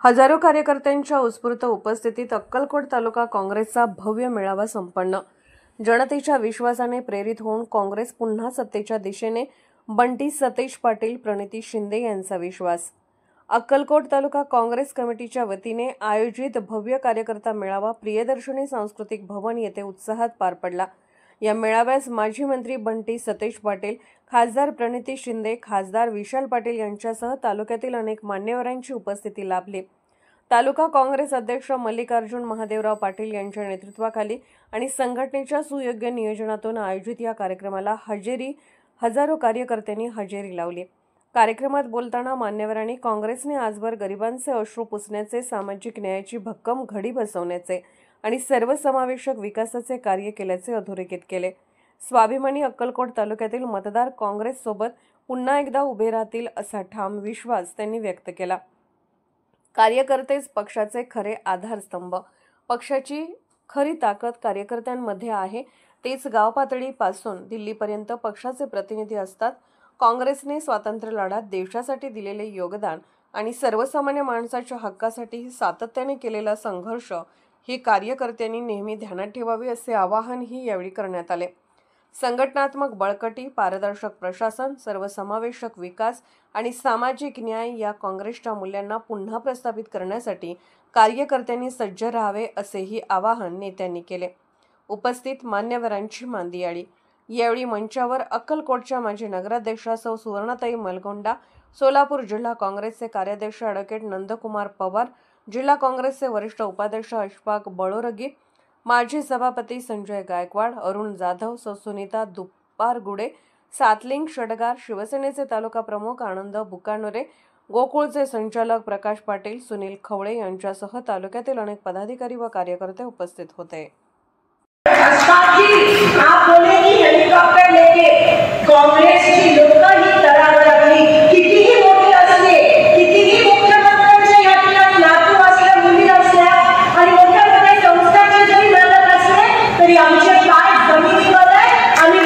हजारो कार्यकर्त्यांच्या उत्स्फूर्त उपस्थितीत अक्कलकोट तालुका काँग्रेसचा भव्य मेळावा संपन्न। जनतेच्या विश्वासाने प्रेरित होऊन काँग्रेस पुन्हा सत्तेच्या दिशेने, बंटी सतेज पाटील, प्रणिती शिंदे यांचा विश्वास। अक्कलकोट तालुका काँग्रेस कमिटीच्या वतीने आयोजित भव्य कार्यकर्ता मेळावा प्रियदर्शनी सांस्कृतिक भवन येथे उत्साहात पार पडला। या मेळाव्यास माजी मंत्री बंटी सतेज पाटील, खासदार प्रणिती शिंदे, खासदार विशाल पाटील यांच्यासह तालुक्यातील अनेक मान्यवरांची उपस्थिती लाभली। तालुका काँग्रेस अध्यक्ष मल्लिकार्जुन महादेवराव पाटील यांच्या नेतृत्वाखाली आणि संघटनेच्या सुयोग्य नियोजनातून आयोजित या कार्यक्रमाला हजारो कार्यकर्त्यांनी हजेरी लावली। कार्यक्रमात बोलताना मान्यवरांनी काँग्रेसने आजवर गरिबांचे अश्रू पुसण्याचे, सामाजिक न्यायाची भक्कम घडी बसवण्याचे आणि सर्वसमावेशक विकासाचे कार्य केल्याचे अधोरेखित केले। स्वाभिमानी अक्कलकोट तालुक्यातील मतदार काँग्रेस सोबत पुन्हा एकदा उभे राहतील असा ठाम विश्वास त्यांनी व्यक्त केला। कार्यकर्तेच पक्षाचे खरे आधारस्तंभ, पक्षाची खरी ताकद कार्यकर्त्यांमध्ये आहे। तेच गाव पातळीपासून दिल्लीपर्यंत पक्षाचे प्रतिनिधी असतात। काँग्रेसने स्वातंत्र्य लढ्यात देशासाठी दिलेले योगदान आणि सर्वसामान्य माणसाच्या हक्कासाठी सातत्याने केलेला संघर्ष ही कार्यकर्त्यांनी नेहमी ध्यानात ठेवावे असे आवाहनही यावेळी करण्यात आले। संघटनात्मक बळकटी, पारदर्शक प्रशासन, सर्वसमावेशक विकास आणि सामाजिक न्याय या काँग्रेसच्या मूल्यांना पुन्हा प्रस्थापित करण्यासाठी कार्यकर्त्यांनी सज्ज राहावे असेही आवाहन नेत्यांनी केले। उपस्थित मान्यवरांची मांदियाळी। यावेळी मंचावर अक्कलकोटच्या माजी नगराध्यक्षा सौ सुवर्णाताई मलगोंडा, सोलापूर जिल्हा काँग्रेसचे कार्याध्यक्ष ॲडव्होकेट नंदकुमार पवार, जिल्हा काँग्रेसचे वरिष्ठ उपाध्यक्ष अशफाक बळोरगी, माजी सभापती संजय गायकवाड, अरुण जाधव, सौ सुनीता दुपारगुडे, सातलिंग षडगार, शिवसेनेचे तालुका प्रमुख आनंद बुकानोरे, गोकुळचे संचालक प्रकाश पाटील, सुनील खवळे यांच्यासह तालुक्यातील अनेक पदाधिकारी व कार्यकर्ते उपस्थित होते। आप बोले कि हेलीकॉप्टर लेके काँग्रेसची लोक ही तळावर लागली, कितीही मोठे असले, कितीही मुख्यमंत्र्यांचे या ठिकाणी नातू असल्या, मुली असल्या आणि मोठ्या मोठ्या संस्थांचे जरी मालक असले तरी आमचे पाय जमिनीवर आहे आणि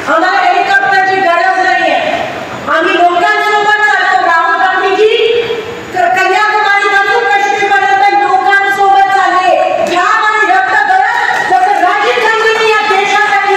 आम्हाला हेलिकॉप्टरची गरज नाहीये। आम्ही लोकांसोबत चालतो। राहुल गांधीजी कन्याकुमारी पासून काश्मीरपर्यंत लोकांसोबत चालले, घाम आणि रक्त गळत जसं राजीव गांधींनी या देशासाठी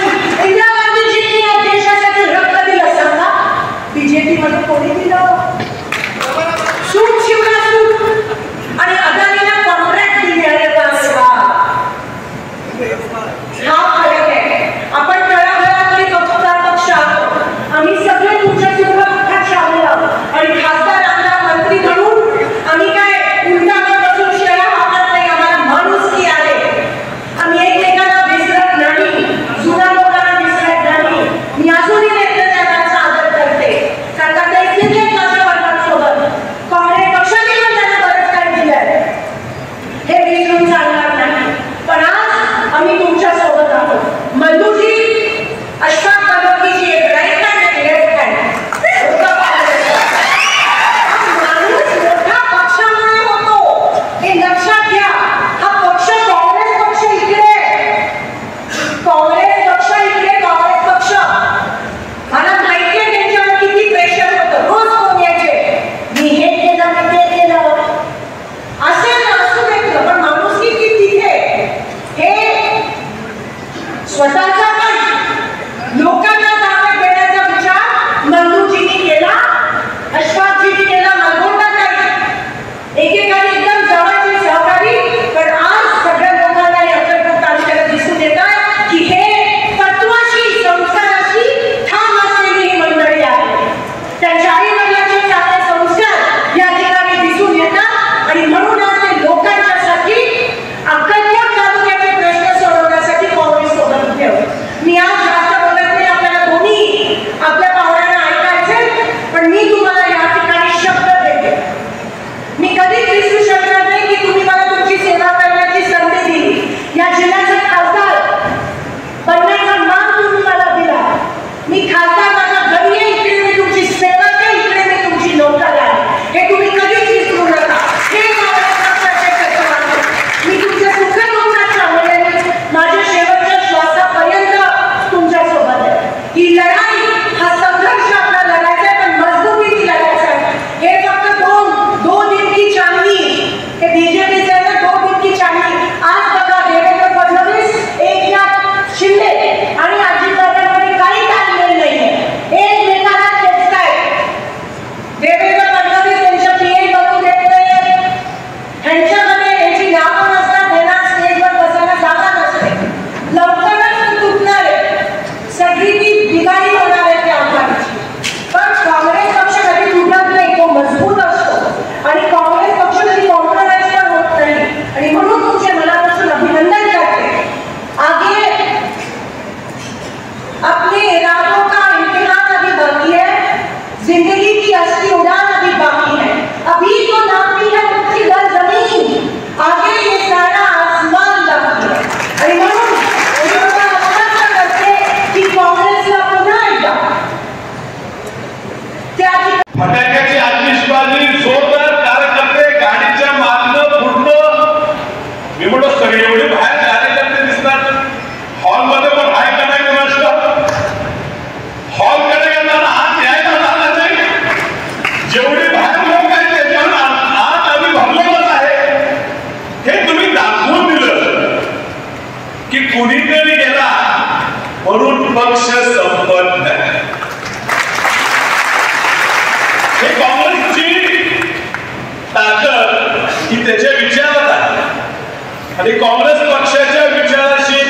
आणि काँग्रेस पक्षाच्या विचाराशी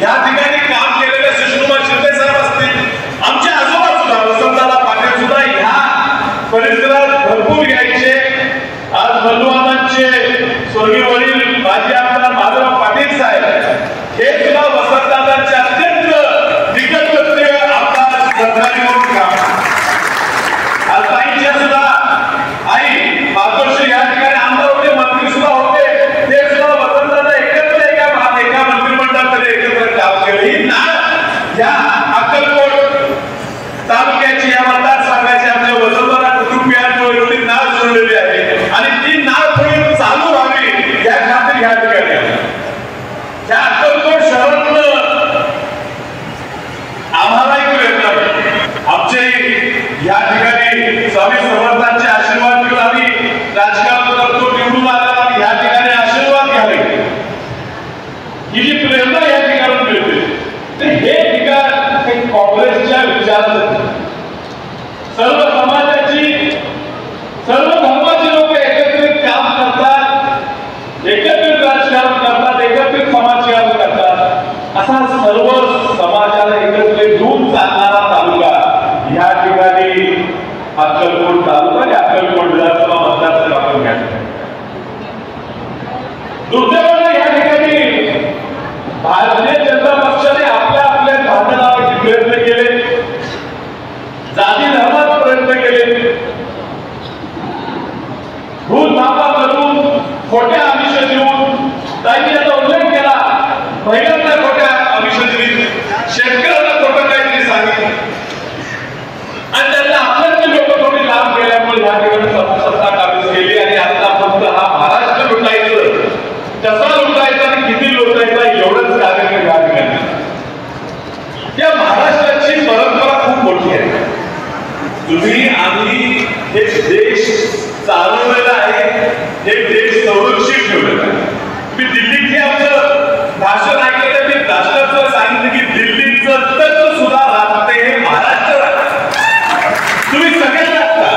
या ठिकाणी काम केलेले सुषमा शिंदे साहेब असतील, आमचे आजोबा सुद्धा वसंतदादा पाटील सुद्धा ह्या परिसरात भरपूर यायचे. आज बंधुबांधांचे स्वर्गीय वडील माजी आमदार माधवराव पाटील साहेब हे सुद्धा वसंतदादांचे अत्यंत निकटवर्तीय आमदार सरकारी म्हणून काम. आज ताईंच्या सुद्धा आई मातोश्री या ठिकाणी आमदार होते, मंत्री सुद्धा होते, ते सुद्धा वसंतदादा एकत्र एका मंत्रिमंडळामध्ये एकत्र काम केलं. ही नाळ या अक्कलकोट तालुक्याची या मतदारसंघाची आमच्या वसंतदादा कुटुंबियांमुळे एवढी नाळ जोडलेली आहे आणि ती नाळ थोडी चालू व्हावी या खातिर या ठिकाणी त्या अक्कलकोट शहरातनं आम्हालाही प्रयत्न आमचे या ठिकाणी स्वामी समर्थांचे आशीर्वाद घेऊन आम्ही राजकारण करतो, निवडून आला आणि या ठिकाणी आशीर्वाद घ्यावे ही जी प्रेरणा या ठिकाणी मिळते हे ठिकाण काँग्रेसच्या विचाराचं. सर्व समाजाची सर्व धर्माची लोक एकत्रित काम करतात, एकत्रित राजकारण करतात, एकत्रित समाजकारण करतात. असा सर्व समाजाला एकत्रित घेऊन चालणारा तालुका या ठिकाणी अक्कलकोट तालुका आणि अक्कलकोट विधानसभा मतदारसंघ आपण घ्यायचा. दुर्दैवाने या ठिकाणी भारतीय जनता पक्षाने आपल्या भांडण लावायचे प्रयत्न केले, जाती धर्मात प्रयत्न केले, भूत धापा करून खोट्या आमिष देऊन त्यांनी याचा उल्लेख केला. महिलांना खोट्या आमिष दिली, शेतकऱ्यांना खोटं काहीतरी सांगितलं आणि त्यांना आपल्यातली लोक थोडी लाभ केल्यामुळे या ठिकाणी सत्ता काबीज केली आणि आता फक्त हा महाराष्ट्र लुटायचं, कसा लुटायचा आणि किती लुटायचा एवढंच कार्यक्रम या ठिकाणी. या महाराष्ट्राची परंपरा खूप मोठी आहे. तुम्ही आम्ही हे देश चालवलेला आहे, हे देश संरक्षित ठेवलेला आहे. मी दिल्लीत हे आमचं भाषण ऐकलं तर मी राष्ट्राचं सांगितलं की दिल्लीचं तत्व सुद्धा राहते हे महाराष्ट्र. तुम्ही सगळे लागता.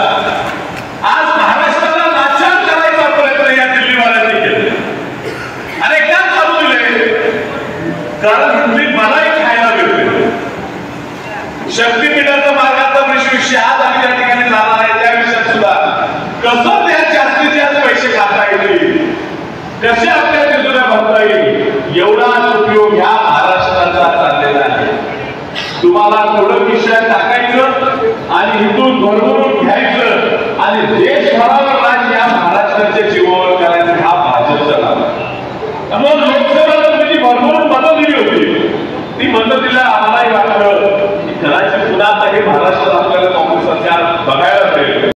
आज महाराष्ट्राला नाचण करायचा प्रयत्न या दिल्लीवाल्यांनी केला आणि का चालू दिले, कारण दिल्लीत मलाही खायला मिळते. शक्तीपीठाचा मार्गाचा विषय आज आम्ही त्या ठिकाणी जाणार आहे, त्या विषयात सुद्धा कसं त्या जास्तीत जास्त पैसे खाता येतील, कसे आपल्या तिजोऱ्या भरता येईल एवढाच उपयोग ह्या महाराष्ट्राचा चाललेला आहे. तुम्हाला थोडं खिशात टाकायचं आणि इथून भरभरून घ्यायचं आणि